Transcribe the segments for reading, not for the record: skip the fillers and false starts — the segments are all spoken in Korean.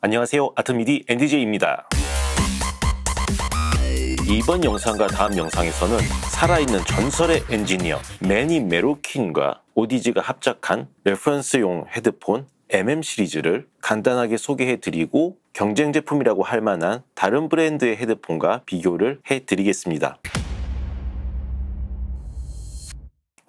안녕하세요. 아트미디 NDJ입니다. 이번 영상과 다음 영상에서는 살아있는 전설의 엔지니어 매니 메로킨과 오디지가 합작한 레퍼런스용 헤드폰 MM 시리즈를 간단하게 소개해드리고 경쟁 제품이라고 할 만한 다른 브랜드의 헤드폰과 비교를 해드리겠습니다.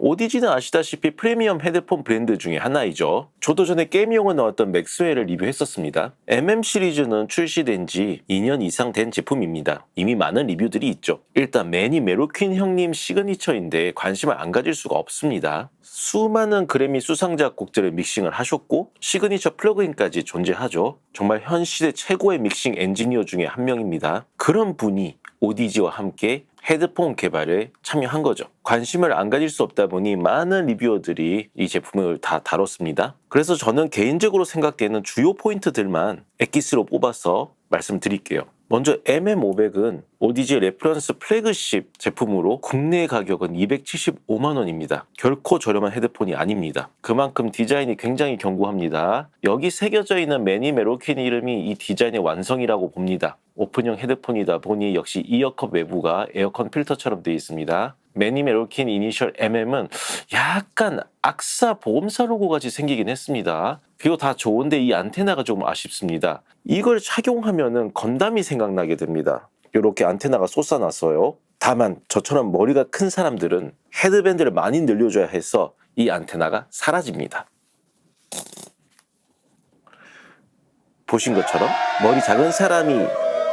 오디지는 아시다시피 프리미엄 헤드폰 브랜드 중에 하나이죠. 저도 전에 게임용으로 나왔던 맥스웰을 리뷰했었습니다. MM 시리즈는 출시된 지 2년 이상 된 제품입니다. 이미 많은 리뷰들이 있죠. 일단 매니 메로킨 형님 시그니처인데 관심을 안 가질 수가 없습니다. 수많은 그래미 수상작 곡들을 믹싱을 하셨고 시그니처 플러그인까지 존재하죠. 정말 현 시대 최고의 믹싱 엔지니어 중에 한 명입니다. 그런 분이 오디지와 함께 헤드폰 개발에 참여한 거죠. 관심을 안 가질 수 없다 보니 많은 리뷰어들이 이 제품을 다 다뤘습니다. 그래서 저는 개인적으로 생각되는 주요 포인트들만 엑기스로 뽑아서 말씀드릴게요. 먼저 MM500은 오디지 레퍼런스 플래그십 제품으로 국내 가격은 275만 원입니다. 결코 저렴한 헤드폰이 아닙니다. 그만큼 디자인이 굉장히 견고합니다. 여기 새겨져 있는 매니 메로킨 이름이 이 디자인의 완성이라고 봅니다. 오픈형 헤드폰이다 보니 역시 이어컵 외부가 에어컨 필터처럼 되어 있습니다. 매니 메로킨 이니셜 MM은 약간 악사 보험사 로고 같이 생기긴 했습니다. 그리고 다 좋은데 이 안테나가 조금 아쉽습니다. 이걸 착용하면은 건담이 생각나게 됩니다. 이렇게 안테나가 솟아났어요. 다만 저처럼 머리가 큰 사람들은 헤드밴드를 많이 늘려줘야 해서 이 안테나가 사라집니다. 보신 것처럼 머리 작은 사람이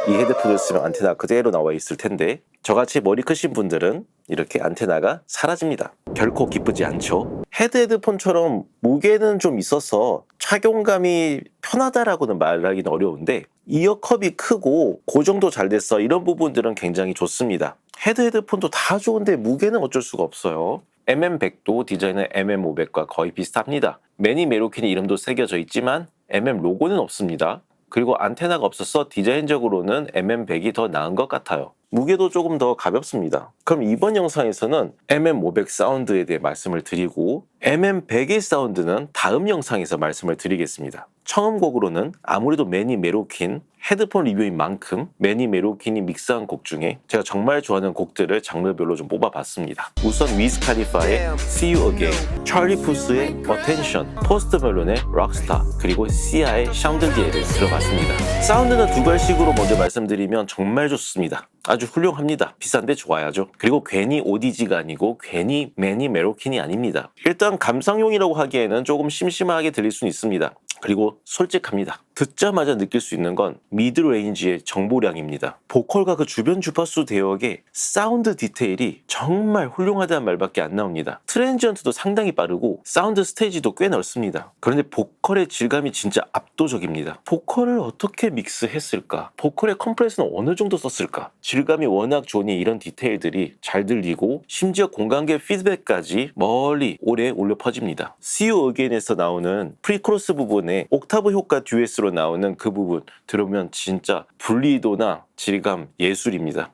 이 헤드폰을 쓰면 안테나가 그대로 나와 있을 텐데 저같이 머리 크신 분들은 이렇게 안테나가 사라집니다. 결코 기쁘지 않죠. 헤드폰처럼 무게는 좀 있어서 착용감이 편하다라고는 말하기는 어려운데 이어컵이 크고 고정도 잘 됐어 이런 부분들은 굉장히 좋습니다. 헤드폰도 다 좋은데 무게는 어쩔 수가 없어요. MM100도 디자인은 MM500과 거의 비슷합니다. 매니 메로킨의 이름도 새겨져 있지만 MM 로고는 없습니다. 그리고 안테나가 없어서 디자인적으로는 MM100이 더 나은 것 같아요. 무게도 조금 더 가볍습니다. 그럼 이번 영상에서는 MM500 사운드에 대해 말씀을 드리고 MM100의 사운드는 다음 영상에서 말씀을 드리겠습니다. 처음 곡으로는 아무래도 매니 메로킨 헤드폰 리뷰인 만큼 매니 메로킨이 믹스한 곡 중에 제가 정말 좋아하는 곡들을 장르별로 좀 뽑아봤습니다. 우선 위즈 칼리파의 See You Again, 찰리 푸스의 Attention, 포스트 멜론의 Rockstar, 그리고 시아의 샹들리에를 들어봤습니다. 사운드는 두 갈식으로 먼저 말씀드리면 정말 좋습니다. 아주 훌륭합니다. 비싼데 좋아야죠. 그리고 괜히 오디지가 아니고 괜히 매니 메로킨이 아닙니다. 일단 감상용이라고 하기에는 조금 심심하게 들릴 수는 있습니다. 그리고 솔직합니다. 듣자마자 느낄 수 있는 건 미드레인지의 정보량입니다. 보컬과 그 주변 주파수 대역의 사운드 디테일이 정말 훌륭하다는 말밖에 안 나옵니다. 트랜지언트도 상당히 빠르고 사운드 스테이지도 꽤 넓습니다. 그런데 보컬의 질감이 진짜 압도적입니다. 보컬을 어떻게 믹스했을까? 보컬의 컴프레서는 어느 정도 썼을까? 질감이 워낙 좋으니 이런 디테일들이 잘 들리고 심지어 공간계 피드백까지 멀리 오래 울려 퍼집니다. See You Again에서 나오는 프리코러스 부분에 옥타브 효과 듀엣으로 나오는 그 부분 들으면 진짜 분리도나 질감 예술입니다.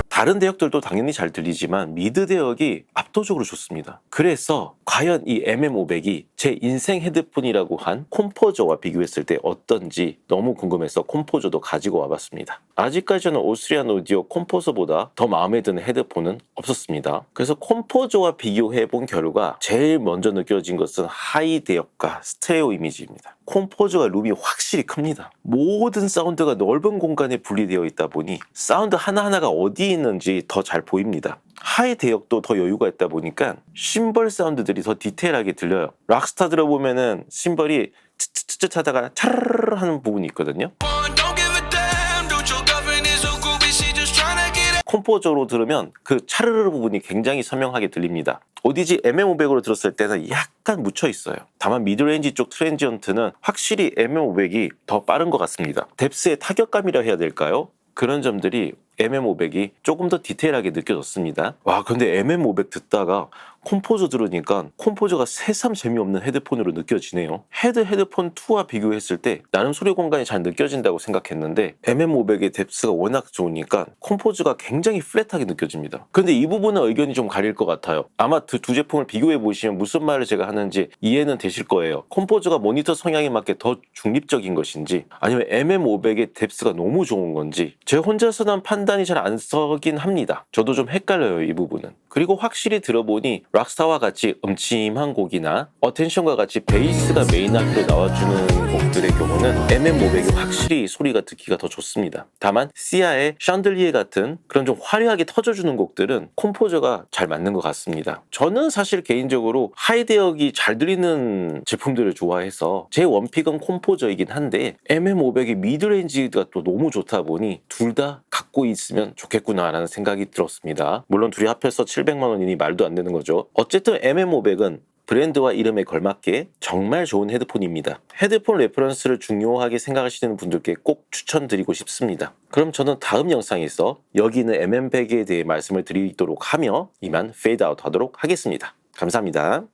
다른 대역들도 당연히 잘 들리지만 미드 대역이 압도적으로 좋습니다. 그래서 과연 이 MM500이 제 인생 헤드폰이라고 한 콤포저와 비교했을 때 어떤지 너무 궁금해서 콤포저도 가지고 와봤습니다. 아직까지 저는 오스트리안 오디오 콤포저보다 더 마음에 드는 헤드폰은 없었습니다. 그래서 콤포저와 비교해본 결과 제일 먼저 느껴진 것은 하이 대역과 스테레오 이미지입니다. 콤포저가 룸이 확실히 큽니다. 모든 사운드가 넓은 공간에 분리되어 있다 보니 사운드 하나하나가 어디에 있는지 더 잘 보입니다. 하이 대역도 더 여유가 있다 보니까 심벌 사운드들이 더 디테일하게 들려요. 락스타 들어보면은 심벌이 츠츠츠츠 하다가 차르르 하는 부분이 있거든요. 콤포저로 들으면 그 차르르 부분이 굉장히 선명하게 들립니다. 오디지 MM500으로 들었을 때는 약간 묻혀 있어요. 다만 미드레인지 쪽 트랜지언트는 확실히 MM500이 더 빠른 것 같습니다. 뎁스의 타격감이라 해야 될까요? 그런 점들이 MM500이 조금 더 디테일하게 느껴졌습니다. 와, 근데 MM500 듣다가 콤포저 들으니까 콤포저가 새삼 재미없는 헤드폰으로 느껴지네요. 헤드폰 2와 비교했을 때 나름 소리 공간이 잘 느껴진다고 생각했는데 MM500의 뎁스가 워낙 좋으니까 콤포저가 굉장히 플랫하게 느껴집니다. 근데 이 부분은 의견이 좀 갈릴 것 같아요. 아마 두 제품을 비교해 보시면 무슨 말을 제가 하는지 이해는 되실 거예요. 콤포저가 모니터 성향에 맞게 더 중립적인 것인지 아니면 MM500의 뎁스가 너무 좋은 건지 제 혼자서는 판단이 잘 안 서긴 합니다. 저도 좀 헷갈려요, 이 부분은. 그리고 확실히 들어보니 락스타와 같이 음침한 곡이나 어텐션과 같이 베이스가 메인 악기로 나와주는 곡들의 경우는 MM500이 확실히 소리가 듣기가 더 좋습니다. 다만 시아의 샹들리에 같은 그런 좀 화려하게 터져주는 곡들은 콤포저가 잘 맞는 것 같습니다. 저는 사실 개인적으로 하이대역이 잘 들리는 제품들을 좋아해서 제 원픽은 콤포저이긴 한데 MM500의 미드레인지가 또 너무 좋다 보니 둘 다 갖고 있으면 좋겠구나라는 생각이 들었습니다. 물론 둘이 합해서 700만 원이니 말도 안 되는 거죠. 어쨌든 MM500은 브랜드와 이름에 걸맞게 정말 좋은 헤드폰입니다. 헤드폰 레퍼런스를 중요하게 생각하시는 분들께 꼭 추천드리고 싶습니다. 그럼 저는 다음 영상에서 여기 있는 MM100에 대해 말씀을 드리도록 하며 이만 페이드아웃 하도록 하겠습니다. 감사합니다.